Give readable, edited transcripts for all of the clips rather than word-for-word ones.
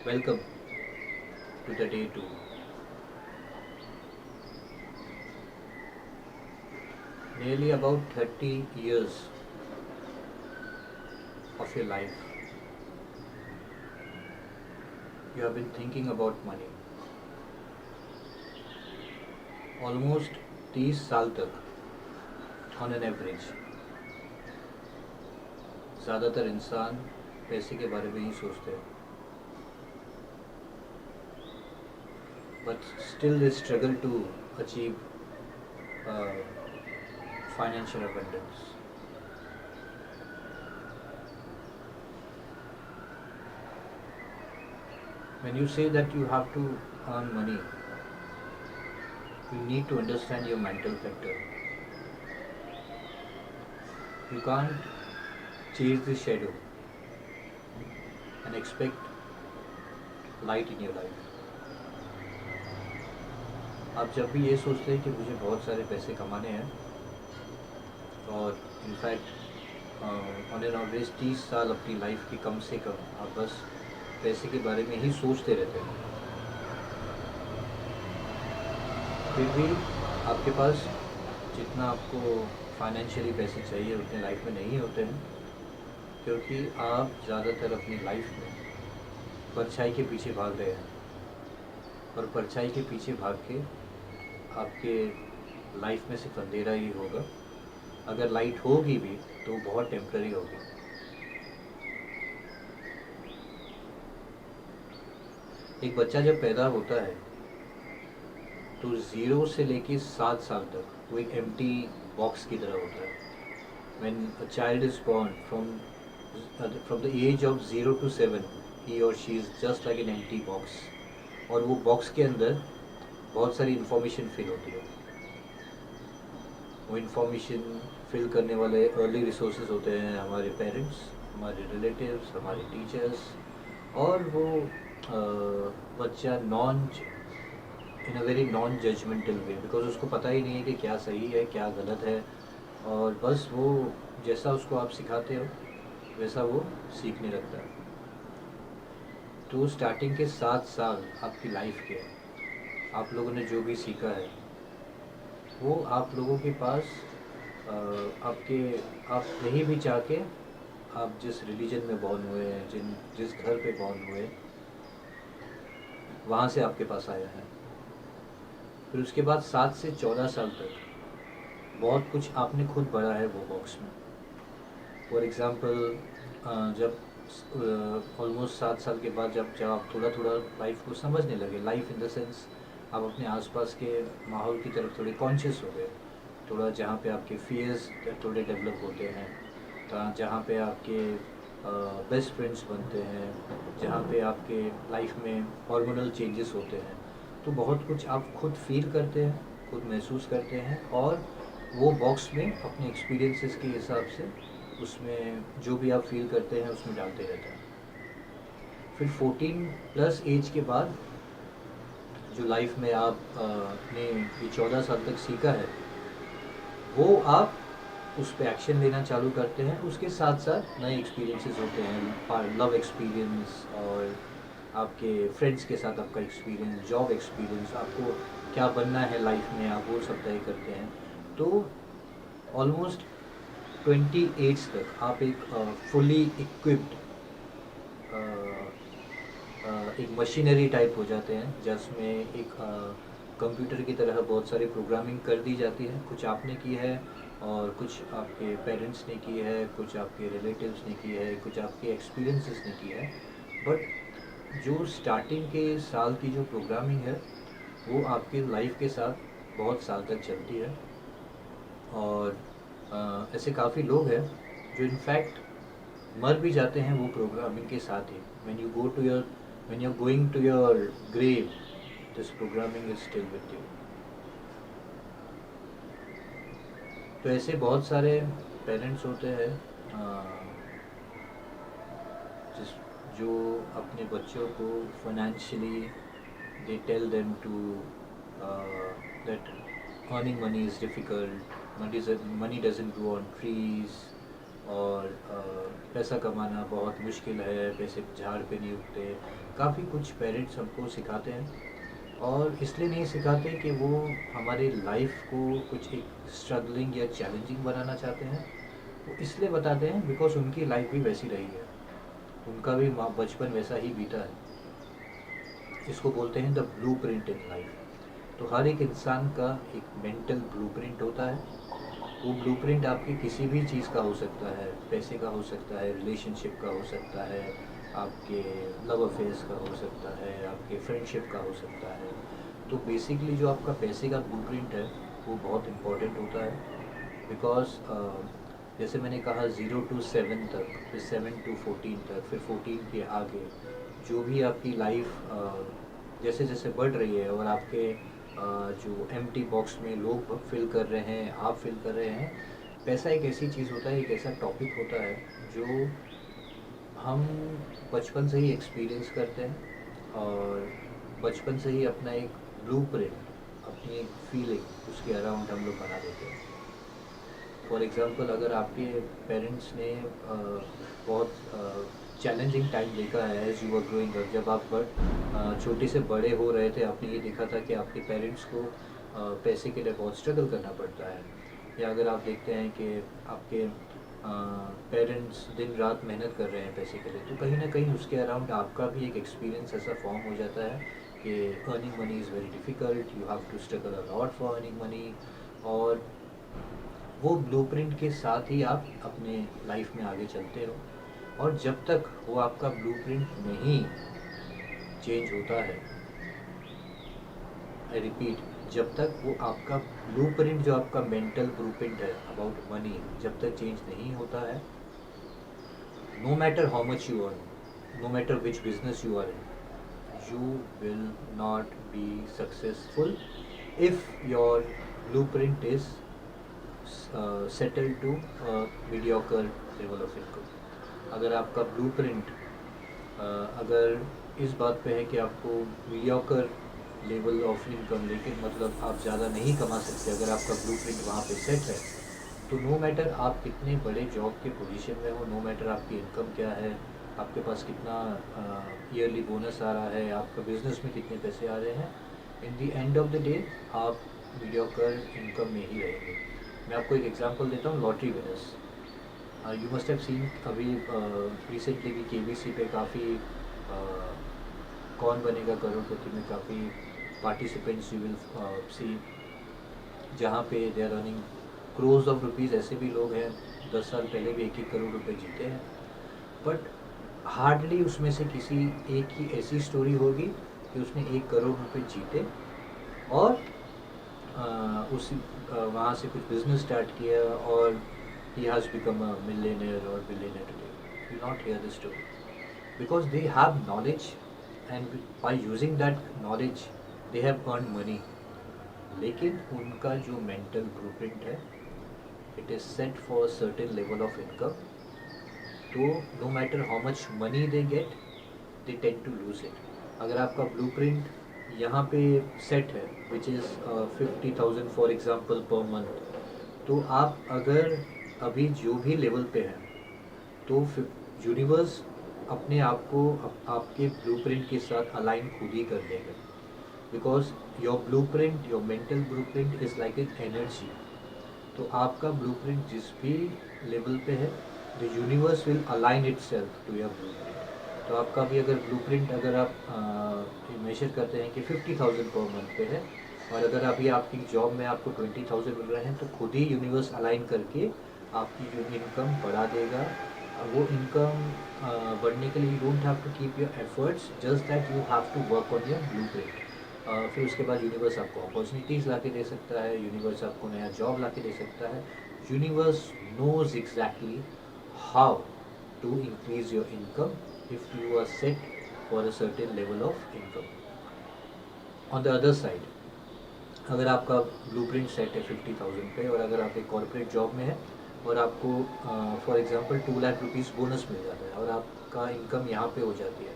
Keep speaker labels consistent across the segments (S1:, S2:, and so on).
S1: Welcome to the day 2. Nearly about 30 years of your life, you have been thinking about money. Almost 30 साल तक on an average ज़्यादातर इंसान पैसे के बारे में ही सोचते हैं. But still they struggle to achieve uh, financial abundance. When you say that you have to earn money, you need to understand your mental factor. You can't chase the shadow and expect light in your life. आप जब भी ये सोचते हैं कि मुझे बहुत सारे पैसे कमाने हैं और इनफैक्ट ऑन एन एवरेज 30 साल अपनी लाइफ की कम से कम आप बस पैसे के बारे में ही सोचते रहते हैं, फिर भी आपके पास जितना आपको फाइनेंशियली पैसे चाहिए उतने लाइफ में नहीं होते हैं, क्योंकि आप ज़्यादातर अपनी लाइफ में परछाई के पीछे भाग रहे हैं और परछाई के पीछे भाग के आपके लाइफ में सिर्फ अंधेरा ही होगा. अगर लाइट होगी भी तो बहुत टेम्पररी होगी. एक बच्चा जब पैदा होता है तो 0 से लेके 7 साल तक वो एक एम्प्टी बॉक्स की तरह होता है. When a child is born, from the age of 0 to 7, he or she is just like an empty box. और वो बॉक्स के अंदर बहुत सारी इन्फॉर्मेशन फिल होती है. वो इन्फॉर्मेशन फिल करने वाले अर्ली रिसोर्सेज होते हैं हमारे पेरेंट्स, हमारे रिलेटिव्स, हमारे टीचर्स. और वो बच्चा in a very non judgmental way, because उसको पता ही नहीं है कि क्या सही है क्या गलत है, और बस वो जैसा उसको आप सिखाते हो वैसा वो सीखने लगता है. तो स्टार्टिंग के 7 साल आपकी लाइफ के आप लोगों ने जो भी सीखा है वो आप लोगों के पास आप नहीं भी चाह के, आप जिस रिलीजन में बॉर्न हुए हैं, जिस घर पे बॉर्न हुए, वहाँ से आपके पास आया है. फिर उसके बाद 7 से 14 साल तक बहुत कुछ आपने खुद भरा है वो बॉक्स में. फॉर एग्ज़ाम्पल जब ऑलमोस्ट 7 साल के बाद जब आप थोड़ा थोड़ा लाइफ को समझने लगे, लाइफ इन द सेंस आप अपने आसपास के माहौल की तरफ थोड़े कॉन्शियस हो गए, थोड़ा जहाँ पे आपके फियर्स थोड़े डेवलप होते हैं, जहाँ पे आपके बेस्ट फ्रेंड्स बनते हैं, जहाँ पे आपके लाइफ में हार्मोनल चेंजेस होते हैं, तो बहुत कुछ आप खुद फील करते हैं, खुद महसूस करते हैं, और वो बॉक्स में अपने एक्सपीरियंसेस के हिसाब से उसमें जो भी आप फील करते हैं उसमें डालते रहते हैं. फिर 14 प्लस एज के बाद जो लाइफ में आप ने ये 14 साल तक सीखा है वो आप उस पर एक्शन लेना चालू करते हैं. उसके साथ साथ नए एक्सपीरियंसेस होते हैं, लव एक्सपीरियंस, और आपके फ्रेंड्स के साथ आपका एक्सपीरियंस, जॉब एक्सपीरियंस, आपको क्या बनना है लाइफ में, आप वो सब तय करते हैं. तो ऑलमोस्ट 20 एज तक आप एक फुली इक्विप्ड एक मशीनरी टाइप हो जाते हैं, जिसमें एक कंप्यूटर की तरह बहुत सारी प्रोग्रामिंग कर दी जाती है. कुछ आपने की है और कुछ आपके पेरेंट्स ने की है, कुछ आपके रिलेटिव्स ने की है, कुछ आपके एक्सपीरियंसेस ने की है. बट जो स्टार्टिंग के साल की जो प्रोग्रामिंग है वो आपके लाइफ के साथ बहुत साल तक चलती है. और ऐसे काफ़ी लोग हैं जो इनफैक्ट मर भी जाते हैं वो प्रोग्रामिंग के साथ ही. when you're going to your grave, this programming is still with you. तो ऐसे बहुत सारे पेरेंट्स होते हैं जो अपने बच्चों को financially they tell them to that earning money is difficult, money doesn't grow on trees, और पैसा कमाना बहुत मुश्किल है, पैसे झाड़ पे नहीं उगते। काफ़ी कुछ पेरेंट्स हमको सिखाते हैं, और इसलिए नहीं सिखाते कि वो हमारी लाइफ को कुछ एक स्ट्रगलिंग या चैलेंजिंग बनाना चाहते हैं। वो इसलिए बताते हैं बिकॉज उनकी लाइफ भी वैसी रही है, उनका भी माँ बचपन वैसा ही बीता है। इसको बोलते हैं द ब्लूप्रिंट इन लाइफ। तो हर एक इंसान का एक मेंटल ब्लूप्रिंट होता है। वो ब्लूप्रिंट आपकी किसी भी चीज़ का हो सकता है, पैसे का हो सकता है, रिलेशनशिप का हो सकता है, आपके लव अफेयर्स का हो सकता है, आपके फ्रेंडशिप का हो सकता है। तो बेसिकली जो आपका पैसे का ब्लूप्रिंट है वो बहुत इम्पोर्टेंट होता है, बिकॉज जैसे मैंने कहा 0 to 7 तक, फिर 7 to 14 तक, फिर 14 के आगे जो भी आपकी लाइफ जैसे जैसे बढ़ रही है, और आपके जो एम्प्टी बॉक्स में लोग फिल कर रहे हैं, आप फिल कर रहे हैं। पैसा एक ऐसी चीज़ होता है, एक ऐसा टॉपिक होता है जो हम बचपन से ही एक्सपीरियंस करते हैं, और बचपन से ही अपना एक ब्लूप्रिंट, अपनी एक फीलिंग उसके अराउंड हम लोग बना देते हैं। फॉर एग्ज़ाम्पल, अगर आपके पेरेंट्स ने बहुत चैलेंजिंग टाइम देखा है as you are growing up, जब आप छोटे से बड़े हो रहे थे, आपने ये देखा था कि आपके पेरेंट्स को पैसे के लिए बहुत स्ट्रगल करना पड़ता है। या अगर आप देखते हैं कि आपके पेरेंट्स दिन रात मेहनत कर रहे हैं पैसे के लिए, तो कहीं ना कहीं उसके अराउंड आपका भी एक एक्सपीरियंस ऐसा फॉर्म हो जाता है कि earning money is very difficult, you have to struggle a lot for earning money. और वो ब्लूप्रिंट के साथ ही आप अपने लाइफ में आगे चलते हो। और जब तक वो आपका ब्लूप्रिंट नहीं चेंज होता है, आई रिपीट, जब तक वो आपका ब्लूप्रिंट, जो आपका मेंटल ब्लूप्रिंट है अबाउट मनी, जब तक चेंज नहीं होता है, no matter how much you earn, no matter which business you are in, you will not be successful if your blueprint is settled to a mediocre level of income. अगर आपका blueprint अगर इस बात पे है कि आपको मीडियोकर लेवल ऑफ इनकम, लेकिन मतलब आप ज़्यादा नहीं कमा सकते, अगर आपका ब्लूप्रिंट वहाँ पे सेट है, तो नो मैटर आप कितने बड़े जॉब के पोजीशन में हो, नो मैटर आपकी इनकम क्या है, आपके पास कितना ईयरली बोनस आ रहा है, आपका बिजनेस में कितने पैसे आ रहे हैं, in the end of the day आप मीडियोकर इनकम में ही रहेंगे। मैं आपको एक एग्जांपल देता हूँ, lottery winners. You must have seen, अभी रिसेंटली भी केबीसी पे काफ़ी कौन बनेगा करोड़पति में काफ़ी पार्टिसिपेंट्स यू विल सी, जहाँ पे they are earning crores of rupees. ऐसे भी लोग हैं 10 साल पहले भी 1-1 करोड़ रुपए जीते हैं, बट हार्डली उसमें से किसी एक की ऐसी स्टोरी होगी कि उसने 1 करोड़ रुपए जीते और उसी वहाँ से कुछ बिजनेस स्टार्ट किया और he has become a millionaire or billionaire today. You will not hear this story because they have knowledge, and by using that knowledge they have earned money. लेकिन उनका जो मेंटल ब्लूप्रिंट है, it is set for certain level of income, तो no matter how much money they get, they tend to lose it. अगर आपका blueprint यहाँ पे set है which is 50,000 for example per month, तो आप अगर अभी जो भी लेवल पे हैं, तो यूनिवर्स अपने आप को आपके ब्लूप्रिंट के साथ अलाइन खुद ही कर देगा, because your blueprint, your mental blueprint is like an energy. तो आपका ब्लूप्रिंट जिस भी लेवल पे है, the universe will align itself to your blueprint. तो आपका भी अगर ब्लूप्रिंट, अगर आप मेजर करते हैं कि 50,000 पर मंथ पे है, और अगर अभी आपकी जॉब में आपको 20,000 मिल रहे हैं, तो खुद ही यूनिवर्स अलाइन करके आपकी जो इनकम बढ़ा देगा। वो इनकम बढ़ने के लिए you don't have to keep your efforts, just that you have to work on your blueprint. फिर उसके बाद यूनिवर्स आपको अपॉर्चुनिटीज़ ला के दे सकता है, यूनिवर्स आपको नया जॉब ला के दे सकता है। Universe knows exactly how to increase your income if you are set for a certain level of income. On the other side, अगर आपका ब्लूप्रिंट सेट है 50,000 पे, और अगर आप एक कॉर्पोरेट जॉब में है और आपको for example 2 lakh rupees bonus मिल जाता है और आपका इनकम यहाँ पे हो जाती है,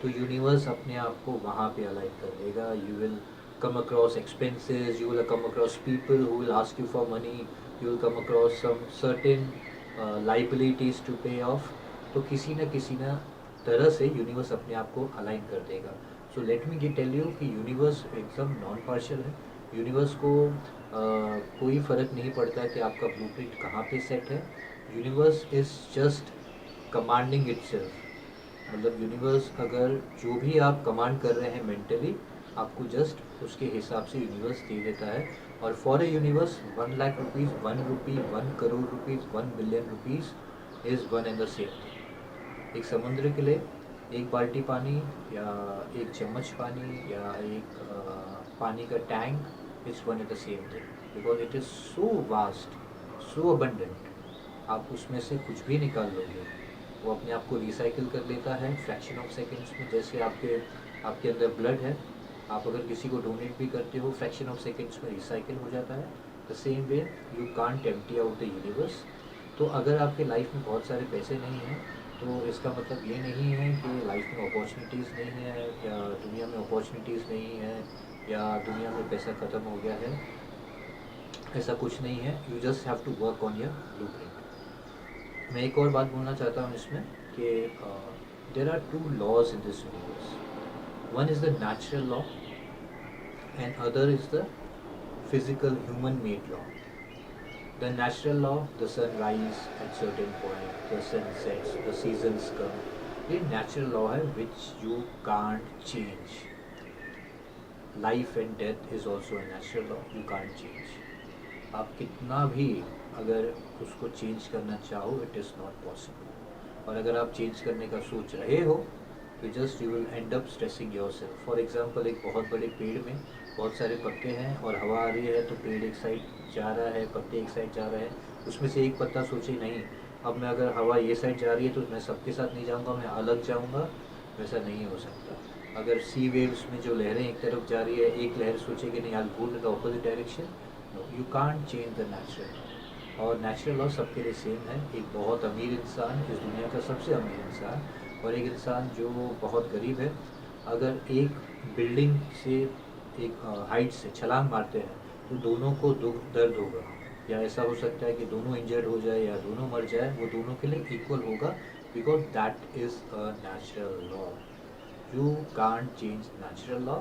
S1: तो यूनिवर्स अपने आप को वहाँ पे अलाइन कर देगा। You will come across expenses, you will come across people who will ask you for money, you will come across some certain liabilities to pay off, तो किसी न तरह से यूनिवर्स अपने आप को अलाइन कर देगा. So let me tell you कि यूनिवर्स एकदम नॉन पार्शियल है. यूनिवर्स को कोई फ़र्क नहीं पड़ता कि आपका ब्लूप्रिंट कहाँ पे सेट है. Universe is just commanding itself. मतलब यूनिवर्स अगर जो भी आप कमांड कर रहे हैं मेंटली, आपको जस्ट उसके हिसाब से यूनिवर्स दे देता है. और for a universe 1 lakh rupees, 1 rupee, 1 crore rupees, 1 billion rupees is one and the same thing. एक समुद्र के लिए एक बाल्टी पानी या एक चम्मच पानी या एक पानी का tank is one and the same thing, because it is so vast, so abundant. आप उसमें से कुछ भी निकाल लोगे, वो अपने आप को रिसाइकिल कर लेता है फ्रैक्शन ऑफ सेकेंड्स में. जैसे आपके अंदर ब्लड है, आप अगर किसी को डोनेट भी करते हो, फ्रैक्शन ऑफ सेकेंड्स में रिसाइकिल हो जाता है. The same way you can't empty out the universe. तो अगर आपके लाइफ में बहुत सारे पैसे नहीं हैं, तो इसका मतलब ये नहीं है कि लाइफ में अपॉर्चुनिटीज़ नहीं है, या दुनिया में अपॉर्चुनिटीज़ नहीं है, या दुनिया में पैसा ख़त्म हो गया है. ऐसा कुछ नहीं है. You just have to work on your blueprint. मैं एक और बात बोलना चाहता हूँ इसमें कि there are 2 laws in this universe. One is the natural law and other is the physical human made law. The natural law, the sun rises at certain point, the sun sets, the seasons come. ये natural law है which you can't change. Life and death is also a natural law, you can't change. आप कितना भी अगर उसको change करना चाहो, it is not possible. और अगर आप चेंज करने का सोच रहे हो, तो just you will and up stressing your self. For example, एक बहुत बड़े पेड़ में बहुत सारे पत्ते हैं और हवा आ रही है, तो पेड़ एक साइड जा रहा है, पत्ते एक साइड जा रहे हैं. उसमें से एक पत्ता सोचे नहीं, अब मैं अगर हवा ये साइड जा रही है तो मैं सबके साथ नहीं जाऊंगा, मैं अलग जाऊंगा. वैसा नहीं हो सकता. अगर सी वेव्स में जो लहरें एक तरफ जा रही है, एक लहर सोचे कि नहीं I will go in the opposite direction. No, you can't change the natural. और नेचुरल लॉ सबके लिए सेम है. एक बहुत अमीर इंसान, इस दुनिया का सबसे अमीर इंसान, और एक इंसान जो बहुत गरीब है, अगर एक बिल्डिंग से एक हाइट से छलांग मारते हैं, तो दोनों को दुख दर्द होगा. या ऐसा हो सकता है कि दोनों इंजर्ड हो जाए या दोनों मर जाए, वो दोनों के लिए इक्वल होगा, because that is a natural law. You can't change natural law.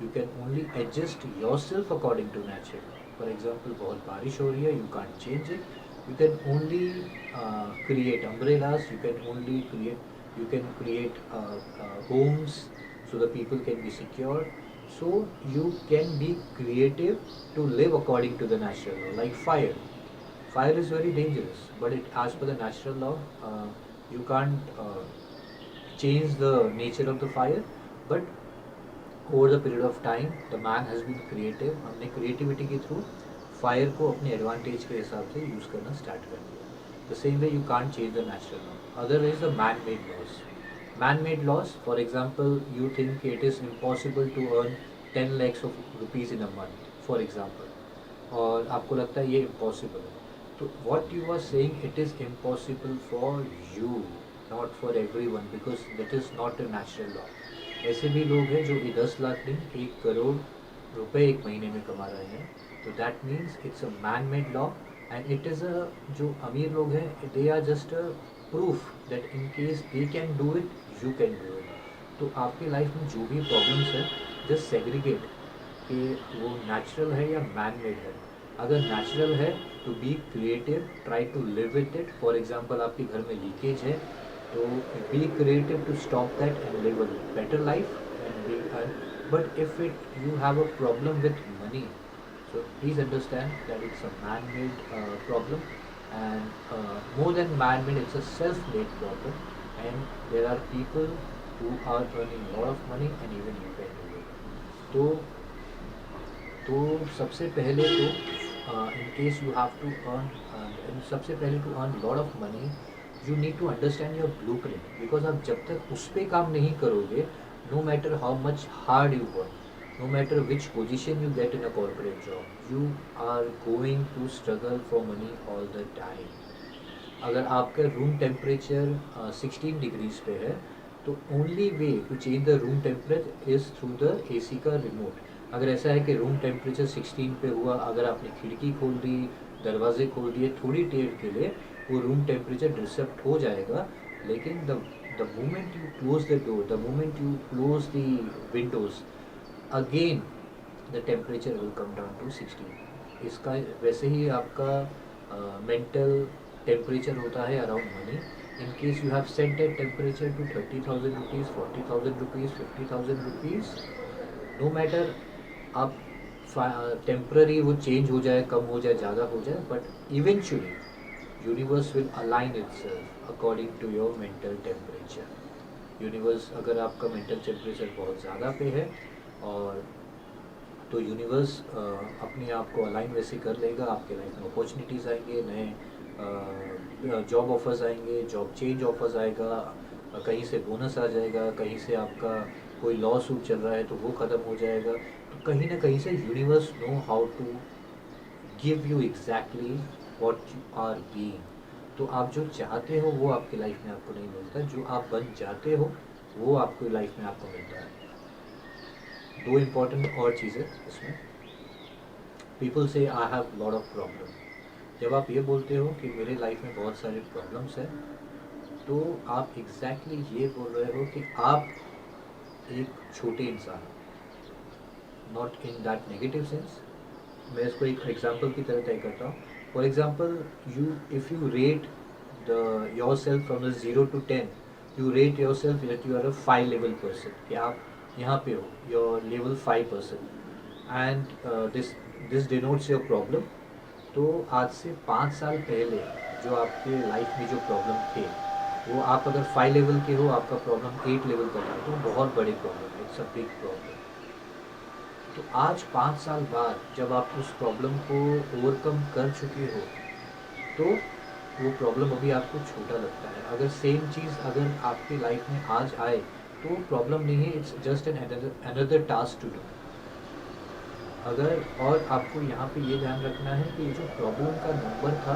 S1: You can only adjust yourself according to natural law. For example, बहुत बारिश हो रही है, you can't change it. You can only create umbrellas. You can create homes so the people can be secure. So you can be creative to live according to the natural law. Like fire. Fire is very dangerous, but as per the natural law, you can't change the nature of the fire. But over the period of time, the man has been creative. हमने creativity के through fire को अपने advantage के हिसाब से use करना start कर दिया. The same way you can't change the natural law. Other is the man-made laws. Man-made laws, for example, you think it is impossible to earn 10 lakhs of rupees in a month, for example, और आपको लगता है ये impossible है. तो what you are saying, it is impossible for you, not for everyone, because that is not a natural law. ऐसे भी लोग हैं जो 10 लाख नहीं, 1 करोड़ रुपए एक महीने में कमा रहे हैं. तो that means it's a man-made law. And it is जो अमीर लोग हैं, they are just a proof that in case they can do it, you can do it. तो आपकी लाइफ में जो भी प्रॉब्लम्स है, जस्ट सेग्रीगेट कि वो नेचुरल है या मैन मेड है. अगर नेचुरल है तो be creative, try to live with it. For example, आपके घर में लीकेज है, तो be creative to stop that and live a better life and be earn. But if it you have a problem with money, so please understand that it's a man-made problem, and more than man-made, it's a self-made problem, and there are people who are earning a lot of money and even you can do it. तो सबसे पहले तो in case you have to earn सबसे पहले to earn lot of money, you need to understand your blueprint, because आप जब तक उस पर काम नहीं करोगे, no matter how much hard you work, no matter which position you get in a corporate job, you are going to struggle for money all the time. अगर आपका रूम टेम्परेचर 16 डिग्रीज पे है, तो only way to change the room temperature is through the AC का remote. अगर ऐसा है कि रूम टेम्परेचर 16 पे हुआ, अगर आपने खिड़की खोल दी, दरवाजे खोल दिए थोड़ी देर के लिए, वो रूम टेम्परेचर डिसेप्ट हो जाएगा, लेकिन the moment you close the door, the moment you close the windows, again the temperature will come down to 60। इसका वैसे ही आपका मेंटल टेम्परेचर होता है around money. In case you have set that temperature to 30,000 rupees, 40,000 rupees, 50,000 rupees, no matter आप temporary वो change हो जाए, कम हो जाए, ज़्यादा हो जाए, but eventually universe will align itself according to your mental temperature. Universe, अगर आपका मेंटल टेम्परेचर बहुत ज़्यादा पे है और तो यूनिवर्स अपने आप को अलाइन वैसे कर लेगा, आपके लाइफ में अपॉर्चुनिटीज़ आएंगे, नए जॉब ऑफर्स आएंगे, जॉब चेंज ऑफर्स आएगा, कहीं से बोनस आ जाएगा, कहीं से आपका कोई लॉ सूट चल रहा है तो वो ख़त्म हो जाएगा। तो कहीं ना कहीं से universe know how to give you exactly what you are being. तो आप जो चाहते हो वो आपकी लाइफ में आपको नहीं मिलता, जो आप बन जाते हो वो आपकी लाइफ में आपको मिलता है। दो इम्पॉर्टेंट और चीज़ें इसमें, पीपल से I have lot of problem. जब आप ये बोलते हो कि मेरे लाइफ में बहुत सारे प्रॉब्लम्स हैं, तो आप एग्जैक्टली ये बोल रहे हो कि आप एक छोटे इंसान, not in that negative sense. मैं इसको एक एग्जांपल की तरह तय करता हूँ। For example, you if you rate the yourself from the 0 to 10, you rate yourself that you are a 5 level person, कि आप यहाँ पे हो, your level 5 person, and this denotes your problem. तो आज से 5 साल पहले जो आपके लाइफ में जो प्रॉब्लम थे, वो आप अगर 5 लेवल के हो, आपका प्रॉब्लम 8 लेवल का था, तो बहुत बड़ी प्रॉब्लम है, इट्स अ बिग प्रॉब्लम। तो आज 5 साल बाद जब आप उस प्रॉब्लम को ओवरकम कर चुके हो, तो वो प्रॉब्लम अभी आपको छोटा लगता है। अगर सेम चीज़ अगर आपकी लाइफ में आज आए, तो वो प्रॉब्लम नहीं है, it's just an another task to do. अगर, और आपको यहाँ पे ये ध्यान रखना है कि जो प्रॉब्लम का नंबर था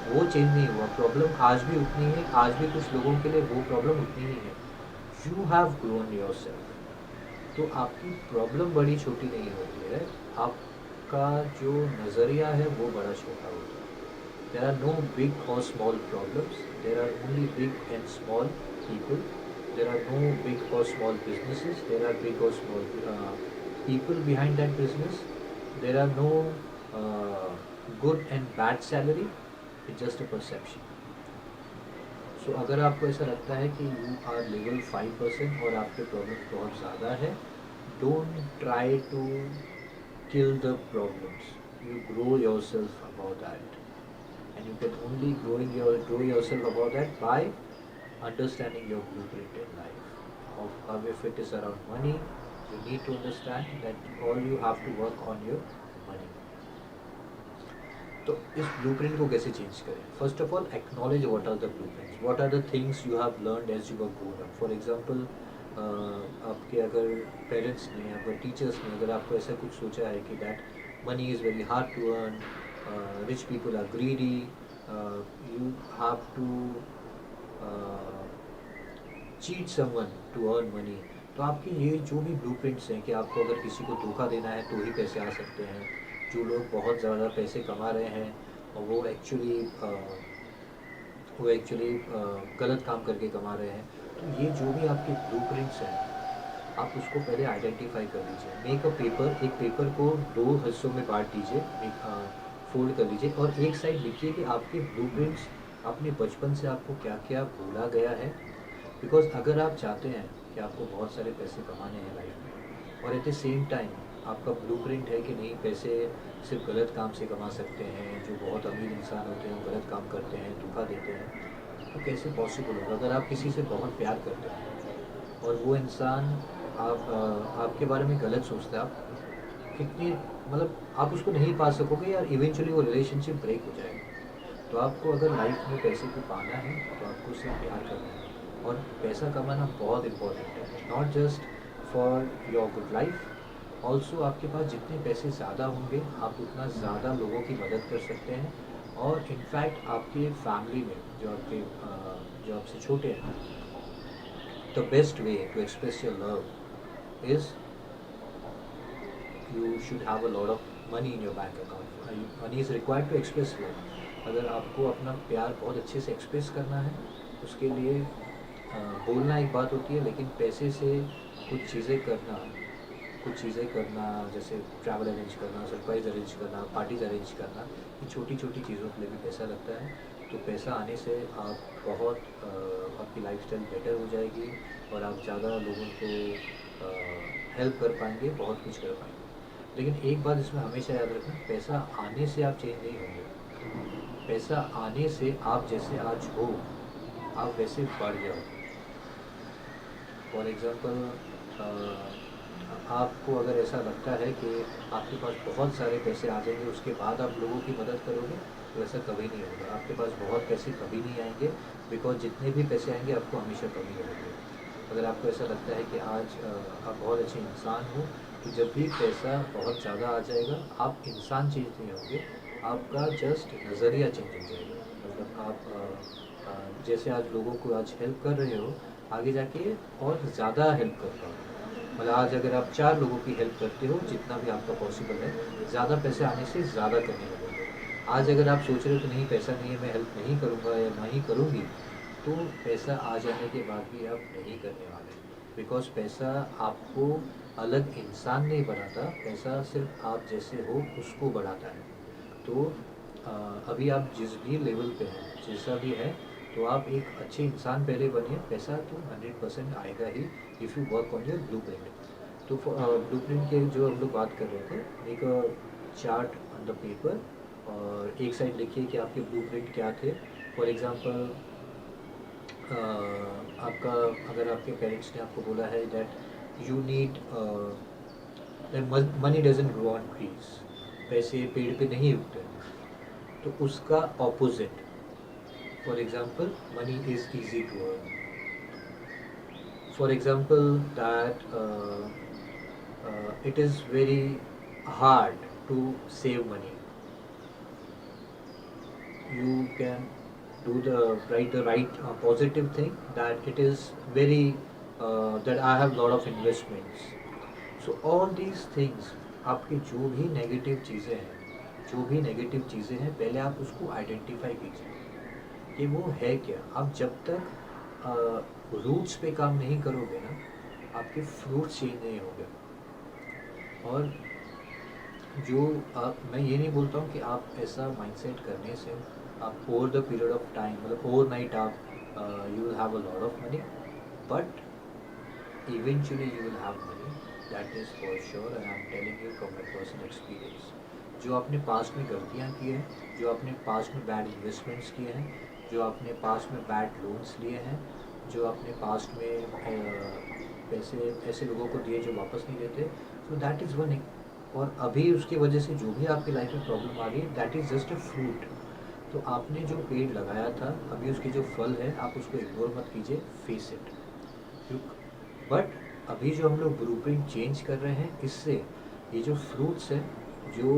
S1: वो चेंज नहीं हुआ, प्रॉब्लम आज भी उतनी है, आज भी कुछ लोगों के लिए वो प्रॉब्लम उतनी ही है। You have grown your self. तो आपकी प्रॉब्लम बड़ी छोटी नहीं होती है, आपका जो नज़रिया है वो बड़ा छोटा होता है। There are no big or small problems, there are only big and small people, there are no big or small businesses, there are big or small people behind that business. There are no good and bad salary. It's just a perception. So अगर आपको ऐसा लगता है कि you are level 5% और आपके problems बहुत ज़्यादा है, don't try to kill the problems. You grow yourself about that, and you can only grow yourself about that by understanding your blueprint in life. Of if it is around money, you need to understand that all you have to work on your money. तो इस blueprint को कैसे change करें? First of all, acknowledge what are the blueprints, what are the things you have learned as you were grown up. For example, आपके अगर parents ने, अगर teachers ने अगर आपको ऐसा कुछ सोचा है कि that money is very hard to earn, rich people are greedy, you have to cheat someone to earn money, तो आपके ये जो भी ब्लूप्रिंट्स हैं कि आपको अगर किसी को धोखा देना है तो ही पैसे आ सकते हैं, जो लोग बहुत ज़्यादा पैसे कमा रहे हैं और वो एक्चुअली गलत काम करके कमा रहे हैं, तो ये जो भी आपके ब्लूप्रिंट्स हैं, आप उसको पहले आइडेंटिफाई कर लीजिए। मेक अ पेपर, एक पेपर को 2 हिस्सों में बांट दीजिए, फोल्ड कर लीजिए और एक साइड लिखिए कि आपके ब्लूप्रिंट्स, अपने बचपन से आपको क्या क्या बोला गया है। बिकॉज अगर आप चाहते हैं कि आपको बहुत सारे पैसे कमाने हैं लाइफ में, और एट द सेम टाइम आपका ब्लूप्रिंट है कि नहीं, पैसे सिर्फ गलत काम से कमा सकते हैं, जो बहुत अमीर इंसान होते हैं वो गलत काम करते हैं, धोखा देते हैं, तो कैसे पॉसिबल होगा? अगर आप किसी से बहुत प्यार करते हैं और वो इंसान आपके बारे में गलत सोचता है, आप कितनी, मतलब आप उसको नहीं पा सकोगे यार, इवेंचुअली वो रिलेशनशिप ब्रेक हो जाएगा। तो आपको अगर लाइफ में पैसे को पाना है तो आपको उससे प्यार करना है, और पैसा कमाना बहुत इम्पोर्टेंट है, not just for your good life, also आपके पास जितने पैसे ज़्यादा होंगे आप उतना ज़्यादा लोगों की मदद कर सकते हैं। और इनफैक्ट आपके फैमिली में जो आपसे छोटे हैं, the best way to express your love is you should have a lot of money in your bank account. Money is required to express love. अगर आपको अपना प्यार बहुत अच्छे से एक्सप्रेस करना है, उसके लिए बोलना एक बात होती है, लेकिन पैसे से कुछ चीज़ें करना जैसे ट्रैवल अरेंज करना, सरप्राइज़ अरेंज करना, पार्टीज़ अरेंज करना, ये छोटी छोटी चीज़ों के लिए भी पैसा लगता है। तो पैसा आने से आप बहुत आपकी लाइफस्टाइल बेटर हो जाएगी और आप ज़्यादा लोगों को हेल्प कर पाएंगे, बहुत कुछ कर पाएंगे। लेकिन एक बात इसमें हमेशा याद रखना, पैसा आने से आप चेंज नहीं होंगे। पैसा आने से आप जैसे आज हो, आप वैसे बढ़ जाओ। फॉर एग्ज़ाम्पल, आपको अगर ऐसा लगता है कि आपके पास बहुत सारे पैसे आ जाएंगे उसके बाद आप लोगों की मदद करोगे, तो ऐसा कभी नहीं होगा। आपके पास बहुत पैसे कभी नहीं आएंगे, बिकॉज जितने भी पैसे आएंगे आपको हमेशा कमी रहेगी। अगर आपको ऐसा लगता है कि आज आप बहुत अच्छे इंसान हो, तो जब भी पैसा बहुत ज़्यादा आ जाएगा, आप इंसान चेंज नहीं होंगे, आपका जस्ट नज़रिया चेंज हो जाएगा। मतलब आप जैसे आज लोगों को आज हेल्प कर रहे हो, आगे जाके और ज़्यादा हेल्प कर पाओगे। मतलब आज अगर आप 4 लोगों की हेल्प करते हो, जितना भी आपका पॉसिबल है, ज़्यादा पैसे आने से ज़्यादा करने लगोगे। आज अगर आप सोच रहे हो कि नहीं पैसा नहीं है, मैं हेल्प नहीं करूँगा या नहीं करूँगी, तो पैसा आ जाने के बाद भी आप नहीं करने वाले। बिकॉज़ पैसा आपको अलग इंसान नहीं बनाता, पैसा सिर्फ आप जैसे हो उसको बढ़ाता है। तो अभी आप जिस भी लेवल पे हैं, जैसा भी है, तो आप एक अच्छे इंसान पहले बनिए, पैसा तो 100% आएगा ही if you work on your blueprint. तो ब्लूप्रिंट के जो हम लोग बात कर रहे थे, एक चार्ट ऑन द पेपर और एक साइड लिखिए कि आपके ब्लूप्रिंट क्या थे। फॉर एग्जांपल, आपका अगर आपके पेरेंट्स ने आपको बोला है that you need money doesn't grow on trees, पैसे पेड़ पे नहीं उगते, तो उसका opposite, for example, money is easy to earn. For example that it is very hard to save money. You can do the right positive thing, that it is very that I have lot of investments. So all these things, आपके जो भी negative चीज़ें हैं, पहले आप उसको identify कीजिए कि वो है क्या। आप जब तक रूट्स पे काम नहीं करोगे ना, आपके फ्रूट्स चेंज नहीं होंगे। और जो मैं ये नहीं बोलता हूँ कि आप ऐसा माइंडसेट करने से आप over the period of time, मतलब ओवरनाइट आप you will have a lot of money, but eventually you will have money, that is for sure, and I am telling you from my personal experience. जो आपने past में गलतियाँ की हैं, जो आपने पास्ट में बैड इन्वेस्टमेंट्स किए हैं, जो आपने पास्ट में बैड लोन्स लिए हैं, जो आपने पास्ट में पैसे ऐसे लोगों को दिए जो वापस नहीं देते, सो दैट इज़ वन। और अभी उसकी वजह से जो भी आपकी लाइफ में प्रॉब्लम आ रही है, that is just a fruit. तो आपने जो पेड़ लगाया था, अभी उसके जो फल है, आप उसको इग्नोर मत कीजिए, फेस इट। बट अभी जो हम लोग ब्लूप्रिंट चेंज कर रहे हैं, इससे ये जो फ्रूट्स हैं, जो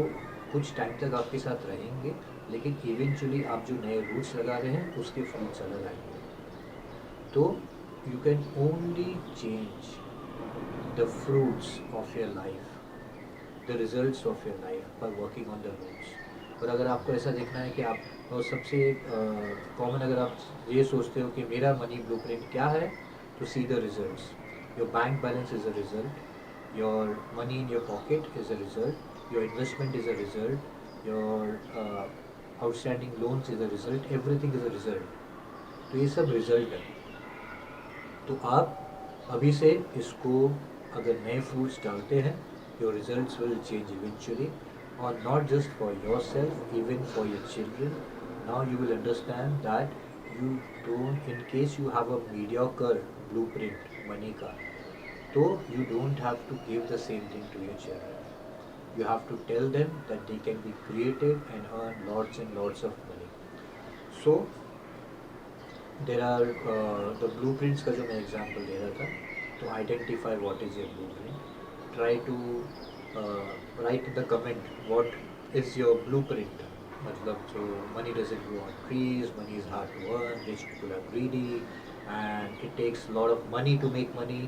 S1: कुछ टाइम तक आपके साथ रहेंगे, लेकिन इवेंचुअली आप जो नए रूट्स लगा रहे हैं, उसके फ्रूट्स अलग आएंगे। तो you can only change the fruits of your life, the results of your life by working on the roots. और अगर आपको ऐसा देखना है कि आप, और सबसे कॉमन अगर आप ये सोचते हो कि मेरा मनी ब्लूप्रिंट क्या है, तो see the results. Your bank balance is a result, your money in your pocket is a result, your investment is a result, your outstanding loans is a result, everything is a result. तो ये सब result है। तो आप अभी से इसको अगर नए फ्रूट्स डालते हैं, your results will change eventually, और not just for yourself, even for your children. Now you will understand that you don't, in case you have a mediocre blueprint money का, तो you don't have to give the same thing to your children. You have to tell them that they can be creative and earn lots and lots of money. So there are the blueprints का जो मैं example दे रहा था, तो identify what is your blueprint. Try to write in the comment what is your blueprint. मतलब जो money doesn't grow on trees, money is hard to earn, rich people are greedy, and it takes a lot of money to make money.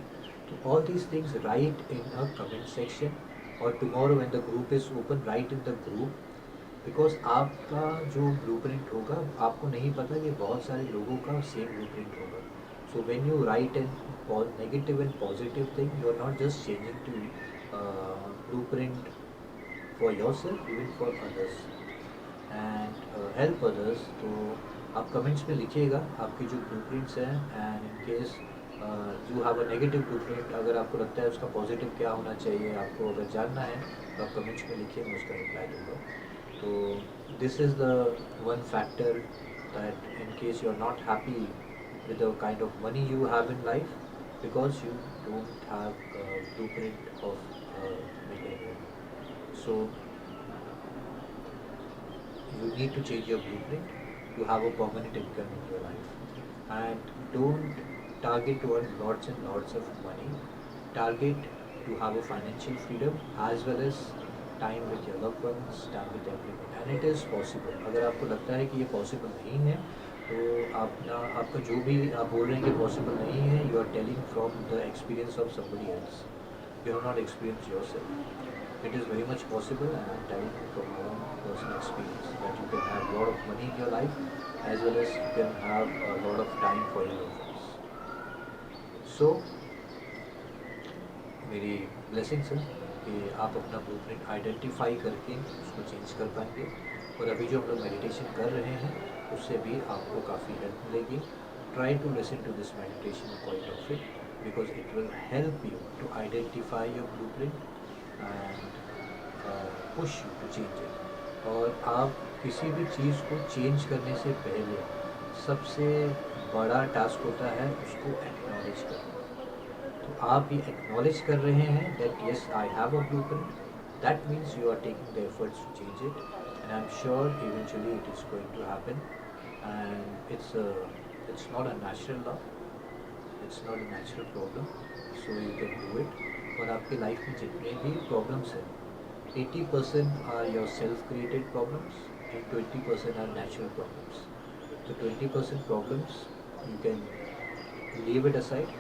S1: So all these things write in a comment section, or tomorrow when the group is open, write in the group because आपका जो blueprint होगा आपको नहीं पता कि बहुत सारे लोगों का सेम ब्लूप्रिंट होगा. So when you write an negative and positive thing, you are not just changing to blueprint for yourself, even for others and help others. तो आप कमेंट्स में लिखिएगा आपकी जो ब्लूप्रिंट्स हैं, and in case you have a negative blueprint, अगर आपको लगता है उसका पॉजिटिव क्या होना चाहिए, आपको अगर जानना है तो आप कमेंट्स में लिखिए, मैं उसका रिप्लाई दूंगा. तो this is the one factor that in case you are not happy with the kind of money you have in life, because you don't have a blueprint of a millionaire. So you need to change your blueprint to have a permanent income in your life. And don't target to earn lots and lots of money. Target to have a financial freedom as well as time with your loved ones, time with everyone. And it is possible. अगर आपको लगता है कि ये possible नहीं है, तो आपका जो भी आप बोल रहे हैं कि possible नहीं है, you are telling from the experience of somebody else. You have not experienced yourself. It is very much possible, and I'm telling you from my own personal experience that you can have a lot of money in your life as well as you can have a lot of time for your loved ones. So मेरी blessings है कि आप अपना blueprint identify करके उसको change कर पाएंगे. और अभी जो हम लोग मेडिटेशन कर रहे हैं उससे भी आपको काफ़ी हेल्प मिलेगी. Try to listen to this meditation quite of it, because it will help you to identify your blueprint and push you to change it. और आप किसी भी चीज़ को चेंज करने से पहले सबसे बड़ा टास्क होता है उसको एक्नॉलेज करना. तो आप ये एक्नॉलेज कर रहे हैं that yes I have a blueprint, that means you are taking the efforts to change it, and I am sure eventually it is going to happen. And it's not a natural law, it's not a natural problem, so you can do it. और आपकी life में जितने भी problems हैं, 80% are your self-created problems and 20% are natural problems. So 20% problems you can leave it aside,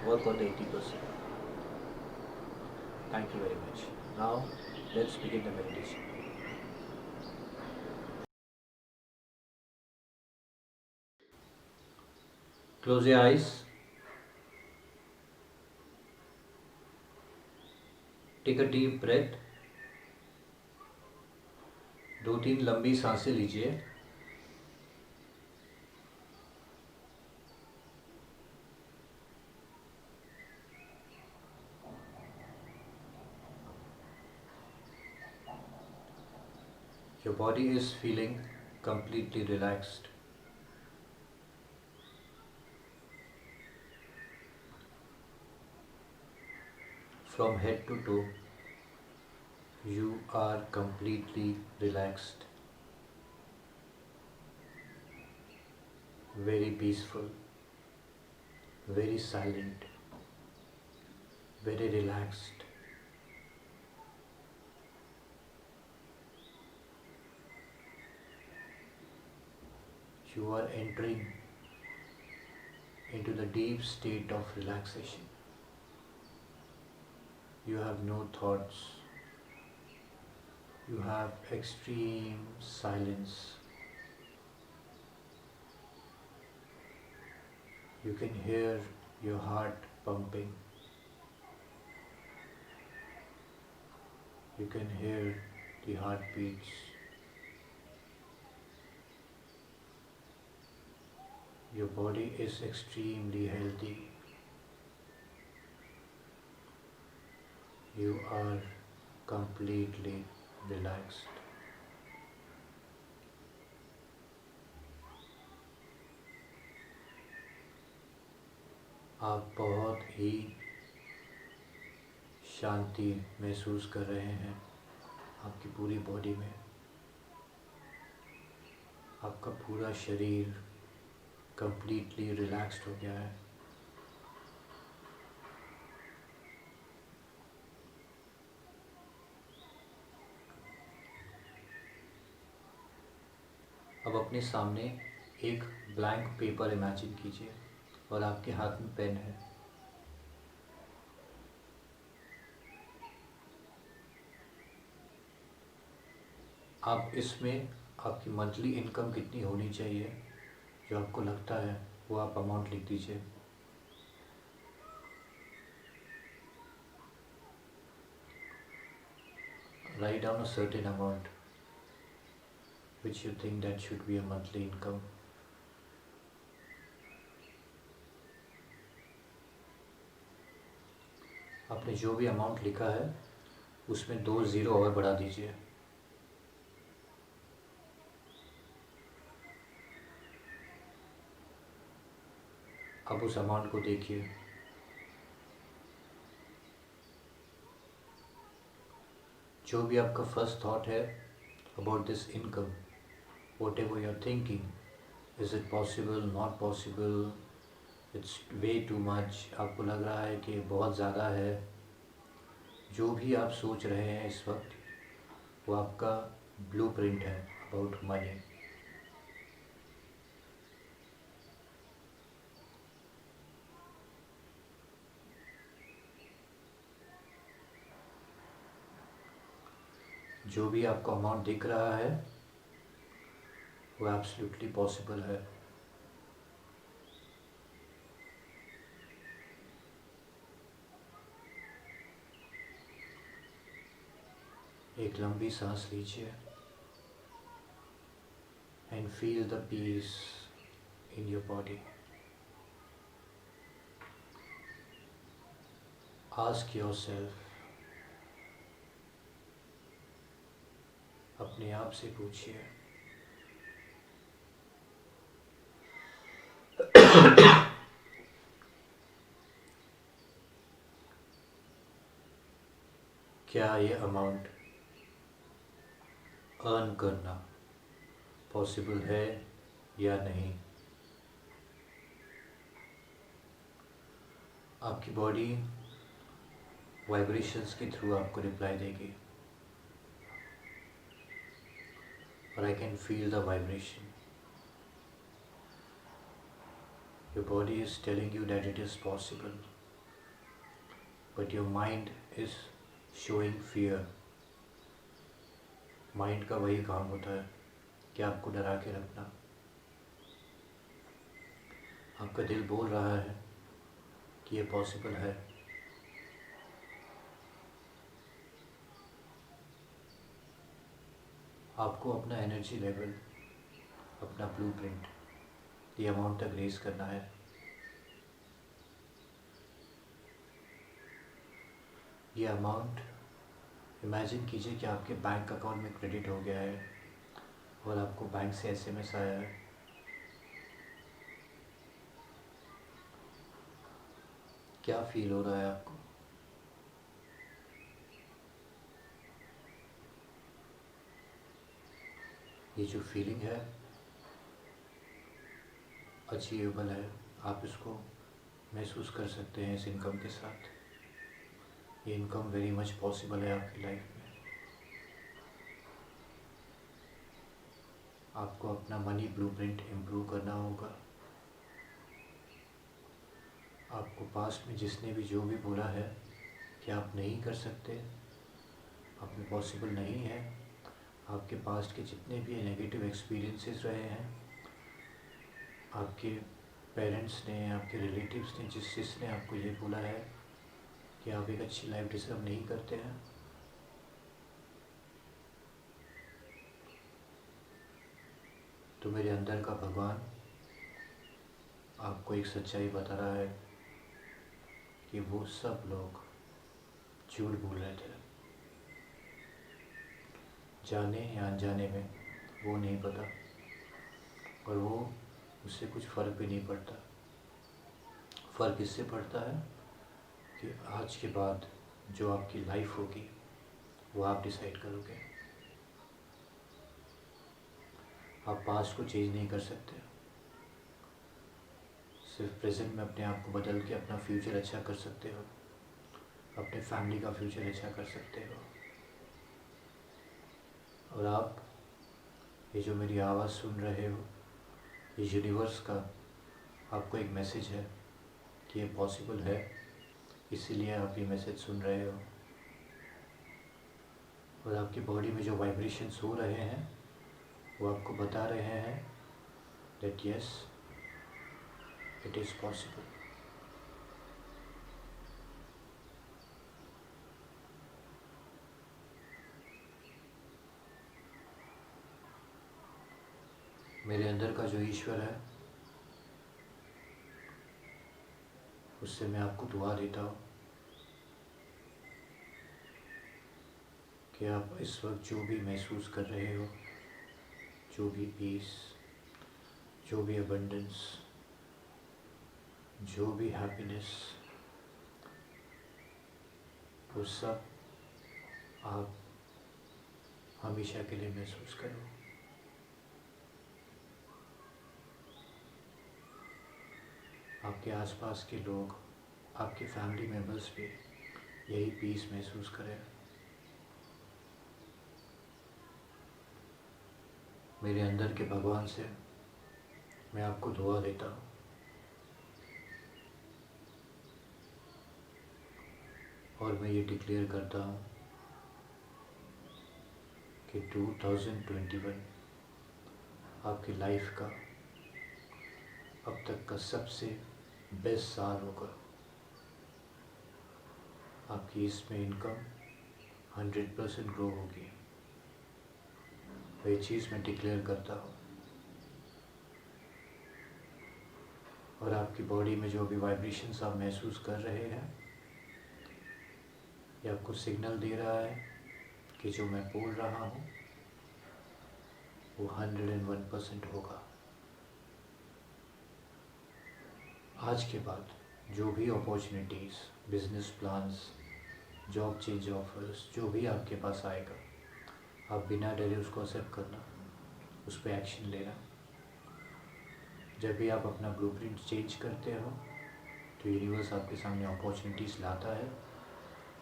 S1: work on the 80%. Thank you very much. Now let's begin the meditation. Close your eyes. Take a deep breath. 2-3 लंबी सांसें लीजिए. Your body is feeling completely relaxed. From head to toe, you are completely relaxed, very peaceful, very silent, very relaxed. You are entering into the deep state of relaxation. You have no thoughts. You have extreme silence. You can hear your heart pumping. You can hear the heartbeats. Your body is extremely healthy. You are completely relaxed. आप बहुत ही शांति महसूस कर रहे हैं आपकी पूरी body में. आपका पूरा शरीर completely relaxed हो गया है. अब अपने सामने एक ब्लैंक पेपर इमेजिन कीजिए और आपके हाथ में पेन है. आप इसमें आपकी मंथली इनकम कितनी होनी चाहिए जो आपको लगता है वो आप अमाउंट लिख दीजिए। Write down a certain amount which you think that should be a monthly income. आपने जो भी अमाउंट लिखा है उसमें 2 ज़ीरो और बढ़ा दीजिए। अब उस अमाउंट को देखिए। जो भी आपका फर्स्ट थॉट है about this income, whatever you are thinking, is it possible, not possible, it's way too much, आपको लग रहा है कि बहुत ज़्यादा है, जो भी आप सोच रहे हैं इस वक्त वो आपका ब्लूप्रिंट है अबाउट मनी। जो भी आपको अमाउंट दिख रहा है वो एब्सोल्युटली पॉसिबल है। एक लंबी सांस लीजिए and feel the peace in your body. Ask yourself, अपने आप से पूछिए, क्या ये अमाउंट अर्न करना पॉसिबल है या नहीं। आपकी बॉडी वाइब्रेशंस के थ्रू आपको रिप्लाई देगी और I can feel the vibration. Your body is telling you that it is possible, but your mind is showing fear. Mind का वही काम होता है कि आपको डरा के रखना। आपका दिल बोल रहा है कि ये पॉसिबल है। आपको अपना एनर्जी लेवल, अपना ब्लूप्रिंट ये अमाउंट तक रेज करना है। ये अमाउंट इमेजिन कीजिए कि आपके बैंक अकाउंट में क्रेडिट हो गया है और आपको बैंक से एसएमएस आया है। क्या फील हो रहा है आपको? ये जो फीलिंग है अचीवेबल है, आप इसको महसूस कर सकते हैं इस इनकम के साथ। ये इनकम वेरी मच पॉसिबल है आपकी लाइफ में। आपको अपना मनी ब्लूप्रिंट इम्प्रूव करना होगा। आपको पास्ट में जिसने भी जो भी बोला है कि आप नहीं कर सकते, आप में पॉसिबल नहीं है, आपके पास्ट के जितने भी नेगेटिव एक्सपीरियंसेस रहे हैं, आपके पेरेंट्स ने, आपके रिलेटिव्स ने, जिसने आपको ये बोला है कि आप एक अच्छी लाइफ डिजर्व नहीं करते हैं, तो मेरे अंदर का भगवान आपको एक सच्चाई बता रहा है कि वो सब लोग झूठ बोल रहे थे। जाने या अनजाने में वो नहीं पता, और वो उससे कुछ फ़र्क भी नहीं पड़ता। फ़र्क इससे पड़ता है कि आज के बाद जो आपकी लाइफ होगी वो आप डिसाइड करोगे। आप पास्ट को चेंज नहीं कर सकते, सिर्फ प्रेजेंट में अपने आप को बदल के अपना फ्यूचर अच्छा कर सकते हो, अपने फैमिली का फ्यूचर अच्छा कर सकते हो। और आप ये जो मेरी आवाज़ सुन रहे हो, ये यूनिवर्स का आपको एक मैसेज है कि ये पॉसिबल है, इसीलिए आप ये मैसेज सुन रहे हो। और आपकी बॉडी में जो वाइब्रेशंस हो रहे हैं वो आपको बता रहे हैं that yes, it is possible. मेरे अंदर का जो ईश्वर है उससे मैं आपको दुआ देता हूँ कि आप इस वक्त जो भी महसूस कर रहे हो, जो भी पीस, जो भी अबंडेंस, जो भी हैप्पीनेस, वो सब आप हमेशा के लिए महसूस करो। आपके आसपास के लोग, आपके फैमिली मेम्बर्स भी यही पीस महसूस करें। मेरे अंदर के भगवान से मैं आपको दुआ देता हूँ और मैं ये डिक्लेयर करता हूँ कि 2021 आपकी लाइफ का अब तक का सबसे बेस्ट साल होगा। आपकी इसमें इनकम 100% ग्रो होगी। ये चीज़ मैं डिक्लेयर करता हूँ। और आपकी बॉडी में जो भी वाइब्रेशंस आप महसूस कर रहे हैं, ये आपको सिग्नल दे रहा है कि जो मैं बोल रहा हूँ वो 101% होगा। आज के बाद जो भी opportunities, business plans, job change offers जो भी आपके पास आएगा, आप बिना डरे उसको एक्सेप्ट करना, उस पर एक्शन लेना। जब भी आप अपना ब्लूप्रिंट चेंज करते हो तो यूनिवर्स आपके सामने अपॉर्चुनिटीज़ लाता है,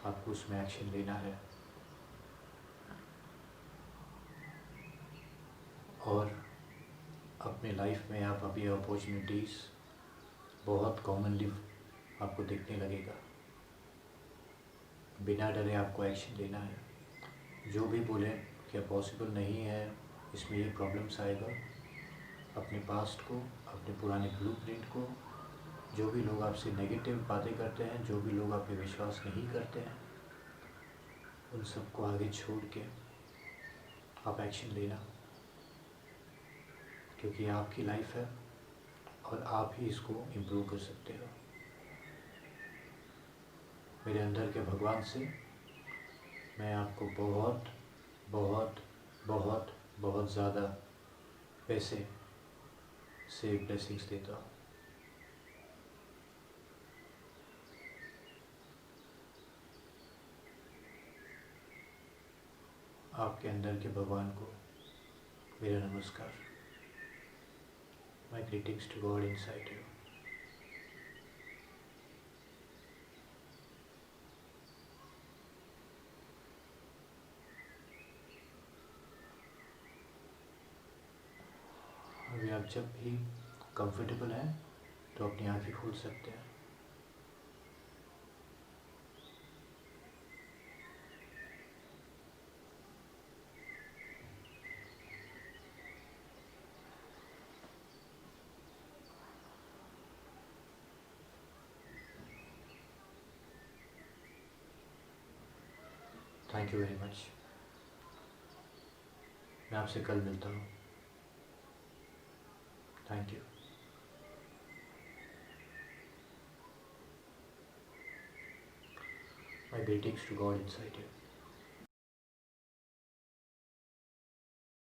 S1: आपको उसमें एक्शन लेना है। और अपने लाइफ में आप अभी अपॉर्चुनिटीज़ बहुत कॉमनली आपको दिखने लगेगा। बिना डरे आपको एक्शन लेना है। जो भी बोले कि पॉसिबल नहीं है, इसमें ये प्रॉब्लम्स आएगा, अपने पास्ट को, अपने पुराने ब्लूप्रिंट को, जो भी लोग आपसे नेगेटिव बातें करते हैं, जो भी लोग आप पे विश्वास नहीं करते हैं, उन सबको आगे छोड़ के आप एक्शन लेना, क्योंकि आपकी लाइफ है और आप ही इसको इम्प्रूव कर सकते हो। मेरे अंदर के भगवान से मैं आपको बहुत बहुत बहुत बहुत ज़्यादा पैसे से ब्लेसिंग्स देता हूँ। आपके अंदर के भगवान को मेरा नमस्कार। My greetings to God inside you. अभी आप जब भी कंफर्टेबल हैं तो अपनी आँखें खोल सकते हैं। Thank you very much. मैं आपसे कल मिलता हूँ। Thank you. My greetings to God inside you.